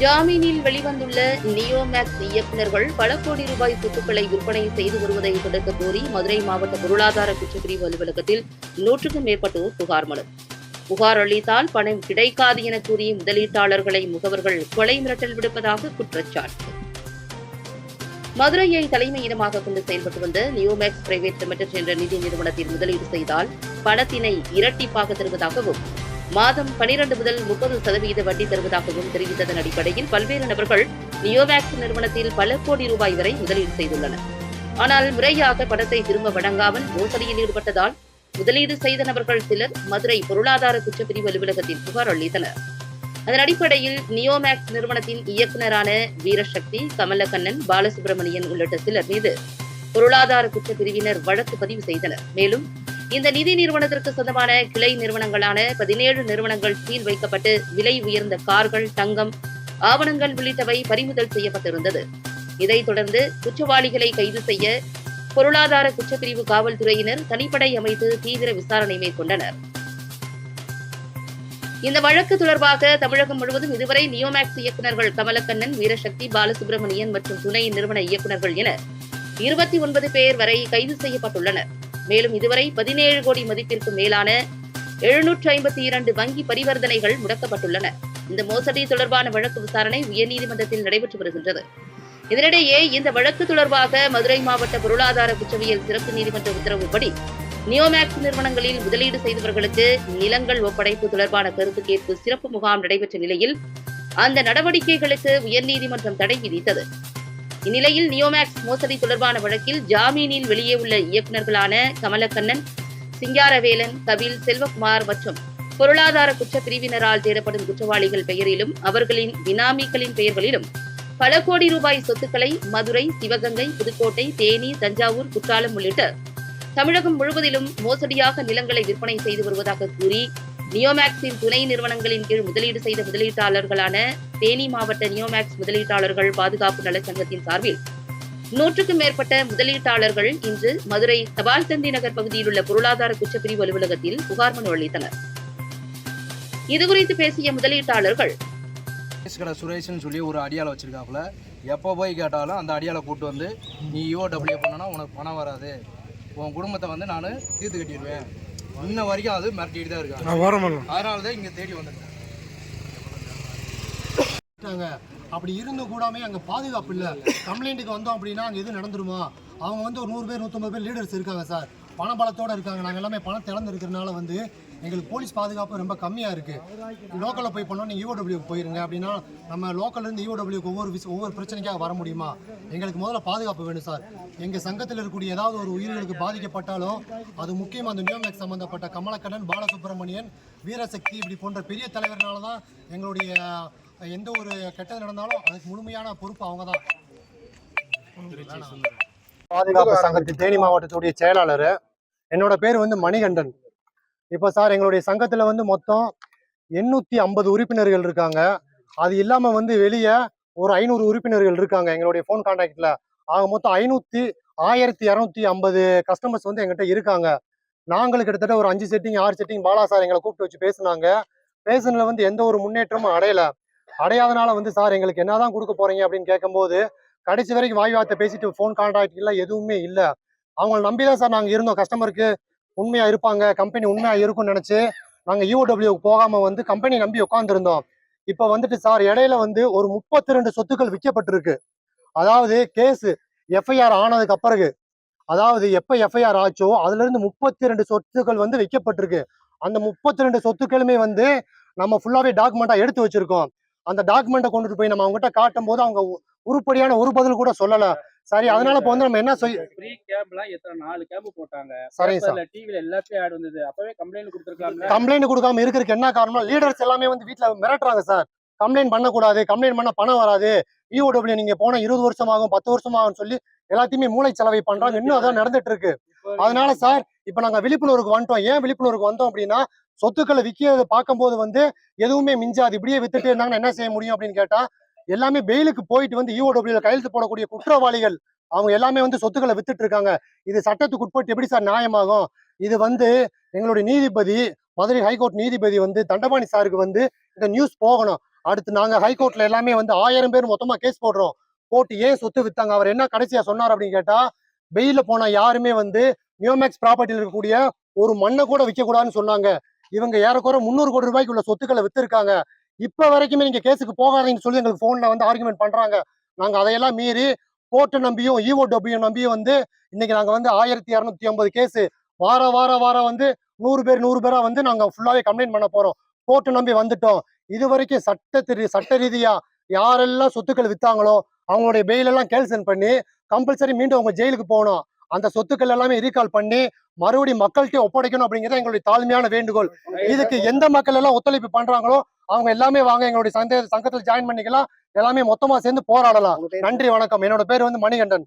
ஜாமீனில் வெளிவந்துள்ள நியோமேக்ஸ் இயக்குநர்கள் பல கோடி ரூபாய் சொத்துக்களை விற்பனை செய்து வருவதை தடுக்க கோரி மதுரை மாவட்ட பொருளாதார குற்றப்பிரிவு அலுவலகத்தில் 100க்கும் மேற்பட்டோர் புகார் மனு. புகார் அளித்தால் பணம் கிடைக்காது என கூறி முதலீட்டாளர்களை முகவர்கள் கொலை மிரட்டல் விடுப்பதாக குற்றச்சாட்டு. மதுரையை தலைமையிடமாக கொண்டு செயல்பட்டு வந்த நியோமேக்ஸ் பிரைவேட் லிமிடெட் என்ற நிதி நிறுவனத்தில் முதலீடு செய்தால் பணத்தினை இரட்டிப்பாக தருவதாகவும் மாதம் 12 முதல் 30% வட்டி தருவதாகவும் தெரிவித்ததன் அடிப்படையில் பல்வேறு நபர்கள் நியோமேக்ஸ் நிறுவனத்தில் பல கோடி ரூபாய் வரை முதலீடு செய்துள்ளனர். ஆனால் முறையாக பணத்தை திரும்ப வழங்காமல் மோசடியில் ஈடுபட்டதால் முதலீடு செய்த நபர்கள் சிலர் மதுரை பொருளாதார குற்றப்பிரிவு அலுவலகத்தில் புகார் அளித்தனர். அதன் அடிப்படையில் நியோமேக்ஸ் நிறுவனத்தின் இயக்குநரான வீரசக்தி, கமலக்கண்ணன், பாலசுப்ரமணியன் உள்ளிட்ட சிலர் மீது பொருளாதார குற்றப்பிரிவினர் வழக்கு பதிவு செய்தனர். மேலும் இந்த நிதி நிறுவனத்திற்கு சொந்தமான கிளை நிறுவனங்களான 17 நிறுவனங்கள் சீல் வைக்கப்பட்டு விலை உயர்ந்த கார்கள், தங்கம், ஆவணங்கள் உள்ளிட்டவை பறிமுதல் செய்யப்பட்டிருந்தது. இதைத் தொடர்ந்து குற்றவாளிகளை கைது செய்ய பொருளாதார குற்றப்பிரிவு காவல்துறையினர் தனிப்படை அமைத்து தீவிர விசாரணை மேற்கொண்டனர். இந்த வழக்கு தொடர்பாக தமிழகம் முழுவதும் இதுவரை நியோமேக்ஸ் இயக்குநர்கள் கமலக்கண்ணன், வீரசக்தி, பாலசுப்ரமணியன் மற்றும் துணை நிறுவன இயக்குநர்கள் என 29 பேர் வரை கைது செய்யப்பட்டுள்ளனர். மேலும் இதுவரை 17 கோடி மதிப்பிற்கு மேலான 752 வங்கி பரிவர்த்தனைகள் முடக்கப்பட்டுள்ளன. இந்த மோசடி தொடர்பான வழக்கு விசாரணை உயர்நீதிமன்றத்தில் நடைபெற்று வருகின்றது. இதனிடையே இந்த வழக்கு தொடர்பாக மதுரை மாவட்ட பொருளாதார குற்றவியல் சிறப்பு நீதிமன்ற உத்தரவுப்படி நியோமேக்ஸ் நிறுவனங்களில் முதலீடு செய்தவர்களுக்கு நிலங்கள் ஒப்படைப்பு தொடர்பான கருத்து கேட்பு சிறப்பு முகாம் நடைபெற்ற நிலையில் அந்த நடவடிக்கைகளுக்கு உயர்நீதிமன்றம் தடை விதித்தது. இந்நிலையில் நியோமேக்ஸ் மோசடி தொடர்பான வழக்கில் ஜாமீனில் வெளியே உள்ள இயக்குநர்களான கமலக்கண்ணன், சிங்காரவேலன், கபில், செல்வகுமார் மற்றும் பொருளாதார குற்றப்பிரிவினரால் தேடப்படும் குற்றவாளிகள் பெயரிலும் அவர்களின் பினாமிகளின் பெயர்களிலும் பல கோடி ரூபாய் சொத்துக்களை மதுரை, சிவகங்கை, புதுக்கோட்டை, தேனி, தஞ்சாவூர், குற்றாலம் உள்ளிட்ட தமிழகம் முழுவதிலும் மோசடியாக நிலங்களை விற்பனை செய்து வருவதாக கூறி நியோமேக்ஸின் துணை நிறுவனங்களின் கீழ் முதலீடு செய்த முதலீட்டாளர்களான தேனி மாவட்ட நியோமேக்ஸ் முதலீட்டாளர்கள் பாதுகாப்பு நலச்சங்கத்தின் சார்பில் 100க்கும் மேற்பட்ட முதலீட்டாளர்கள் இன்று மதுரை தபால் தந்தி நகர் பகுதியில் உள்ள பொருளாதார குற்றப்பிரிவு அலுவலகத்தில் புகார் மனு அளித்தனர். இதுகுறித்து பேசிய முதலீட்டாளர்கள், சுரேஷ்னு சொல்லி ஒரு அடியாளை வச்சிருக்காப்புல, எப்போ போய் கேட்டாலும் அந்த அடியாளை கூட்டு வந்து நீ EOW பண்ணனா உனக்கு பணம் வராது, உன் குடும்பத்தை வந்து நான் தீர்த்து கட்டிடுவேன், இன்ன வரைக்கும் அது மிரட்டிட்டு தான் இருக்காங்க. அதனால தான் இங்கே தேடி வந்துட்டாங்க. அப்படி இருந்தும் கூடாமே அங்கே பாதுகாப்பு இல்லை. கம்ப்ளைண்ட்டுக்கு வந்தோம் அப்படின்னா அங்கே எதுவும் நடந்துருமா? அவங்க வந்து ஒரு 100 பேர் 150 பேர் லீடர்ஸ் இருக்காங்க சார், பண பலத்தோடு இருக்காங்க. நாங்கள் எல்லாமே பணத்தை இழந்து இருக்கிறதுனால வந்து எங்களுக்கு போலீஸ் பாதுகாப்பு ரொம்ப கம்மியாக இருக்குது. லோக்கலில் போய் பண்ணோம், நீங்கள் EOW போயிருங்க அப்படின்னா நம்ம லோக்கல்லேருந்து EOWக்கு ஒவ்வொரு பிரச்சனைக்காக வர முடியுமா? எங்களுக்கு முதல்ல பாதுகாப்பு வேணும் சார். எங்கள் சங்கத்தில் இருக்கக்கூடிய ஏதாவது ஒரு உயிர்களுக்கு பாதிக்கப்பட்டாலும் அது முக்கியமாக அந்த நியோமேக்ஸ் சம்மந்தப்பட்ட கமலக்கண்ணன், பாலசுப்ரமணியன், வீரசக்தி இப்படி போன்ற பெரிய தலைவர்னால தான் எங்களுடைய எந்த ஒரு கெட்டது நடந்தாலும் அதுக்கு முழுமையான பொறுப்பு அவங்க தான். பாதுகாப்பு சங்கத்தின் தேனி மாவட்டத்துடைய செயலாளர். என்னோட பேர் வந்து மணிகண்டன். இப்போ சார் எங்களுடைய சங்கத்தில் வந்து மொத்தம் 850 உறுப்பினர்கள் இருக்காங்க. அது இல்லாமல் வந்து வெளியே ஒரு 500 உறுப்பினர்கள் இருக்காங்க எங்களுடைய ஃபோன் கான்டாக்டில். ஆக மொத்தம் 1250 கஸ்டமர்ஸ் வந்து எங்கிட்ட இருக்காங்க. நாங்களும் கிட்டத்தட்ட ஒரு 5 செட்டிங் 6 செட்டிங் பாலா சார் எங்களை கூப்பிட்டு வச்சு பேசுனாங்க. பேசுனதுல வந்து எந்த ஒரு முன்னேற்றமும் அடையாதனால வந்து சார் எங்களுக்கு என்னதான் கொடுக்க போறீங்க அப்படின்னு கேட்கும்போது கடைசி வரைக்கும் வாய் வார்த்தை பேசிட்டு ஃபோன் கான்டாக்ட் இல்லை, எதுவுமே இல்லை. அவங்களை நம்பிதான் சார் நாங்கள் இருந்தோம். கஸ்டமருக்கு உண்மையா இருப்பாங்க, கம்பெனி உண்மையா இருக்கும்னு நினைச்சு நாங்கள் EOWக்கு போகாம வந்து கம்பெனி நம்பி உட்காந்துருந்தோம். இப்போ வந்துட்டு சார் இடையில வந்து ஒரு 32 சொத்துக்கள் விற்கப்பட்டிருக்கு. அதாவது கேஸ் FIR ஆனதுக்கு அப்புறம், அதாவது எப்ப FIR ஆச்சோ அதுல இருந்து 32 சொத்துக்கள் வந்து விற்கப்பட்டிருக்கு. அந்த 32 சொத்துக்களுமே வந்து நம்ம ஃபுல்லாவே டாக்குமெண்டா எடுத்து வச்சிருக்கோம். அந்த டாக்குமெண்ட்டை கொண்டுட்டு போய் நம்ம அவங்ககிட்ட காட்டும் போது அவங்க உருப்படியான ஒரு பதில் கூட சொல்லல. சரி, அதனால இப்போ வந்து நம்ம என்ன ஃப்ரீ கேம்ப்லாம் எத்தனை 4 கேம்ப் போட்டாங்க. சரிங்க சார், டிவில எல்லாத்தையும் ஆட் வந்தது. அப்பவே கம்ப்ளைன்ட் கொடுத்திருக்காங்க. கம்ப்ளைன்ட் கொடுக்காம இருக்கிறதுக்கு என்ன காரணம்? லீடர்ஸ் எல்லாமே வந்து வீட்டுல மிரட்டுறாங்க சார். கம்ப்ளைண்ட் பண்ணக்கூடாது, கம்ப்ளைண்ட் பண்ண பணம் வராது, EOW நீங்க போன 20 வருஷம் ஆகும், 10 வருஷம் ஆகும்னு சொல்லி எல்லாத்தையுமே மூளை செலவை பண்றாங்க. இன்னும் அதான் நடந்துட்டு இருக்கு. அதனால சார் இப்ப நாங்க விழிப்புணர்வுக்கு வந்துட்டோம். ஏன் விழிப்புணர்வுக்கு வந்தோம் அப்படின்னா, சொத்துக்களை விற்கிறத பார்க்கும்போது வந்து எதுவுமே மிஞ்சாது, இப்படியே வித்துட்டு இருந்தாங்கன்னா என்ன செய்ய முடியும் அப்படின்னு கேட்டா, எல்லாமே பெயிலுக்கு போயிட்டு வந்து EOW கையெழுத்து போடக்கூடிய குற்றவாளிகள் அவங்க எல்லாமே வந்து சொத்துக்களை வித்துட்டு இருக்காங்க. இது சட்டத்துக்கு உட்பட்டு எப்படி சார் நியாயமாகும்? இது வந்து எங்களுடைய நீதிபதி, மதுரை ஹைகோர்ட் நீதிபதி வந்து தண்டபாணி சாருக்கு வந்து இந்த நியூஸ் போகணும். அடுத்து நாங்க ஹைகோர்ட்ல எல்லாமே வந்து 1000 பேர் மொத்தமா கேஸ் போடுறோம். போட்டு ஏன் சொத்து வித்தாங்க, அவர் என்ன கடைசியா சொன்னார் அப்படின்னு கேட்டா, வெயில போன யாருமே வந்து நியோமேக்ஸ் ப்ராப்பர்ட்டியில் இருக்கக்கூடிய ஒரு மண்ணை கூட விற்க கூடாதுன்னு சொன்னாங்க. இவங்க ஏறக்குறை 300 கோடி ரூபாய்க்கு உள்ள சொத்துக்களை வித்திருக்காங்க. இப்ப வரைக்குமே நீங்க கேஸுக்கு போகாதீங்கன்னு சொல்லி எங்களுக்கு போன்ல வந்து ஆர்குமெண்ட் பண்றாங்க. நாங்க அதையெல்லாம் மீறி கோர்ட்டை நம்பியும் EOW நம்பியும் வந்து இன்னைக்கு நாங்க வந்து 1250 கேஸ் வாரம் வந்து 100 பேரா வந்து நாங்க ஃபுல்லாவே கம்ப்ளைண்ட் பண்ண போறோம். கோர்ட்டை நம்பி வந்துட்டோம். இது வரைக்கும் சட்ட ரீதியா யாரெல்லாம் சொத்துக்கள் வித்தாங்களோ அவங்களுடைய பெயில் எல்லாம் கேன்சல் பண்ணி கம்பல்சரி மீண்டும் அவங்க ஜெயிலுக்கு போகணும். அந்த சொத்துக்கள் எல்லாமே ரீகால் பண்ணி மறுபடியும் மக்கள்கிட்ட ஒப்படைக்கணும் அப்படிங்கிறது எங்களுடைய தாழ்மையான வேண்டுகோள். இதுக்கு எந்த மக்கள் எல்லாம் ஒத்துழைப்பு பண்றாங்களோ அவங்க எல்லாமே வாங்க எங்களுடைய சங்கத்தில் ஜாயின் பண்ணிக்கலாம். எல்லாமே மொத்தமா சேர்ந்து போராடலாம். நன்றி, வணக்கம். என்னோட பேர் வந்து மணிகண்டன்.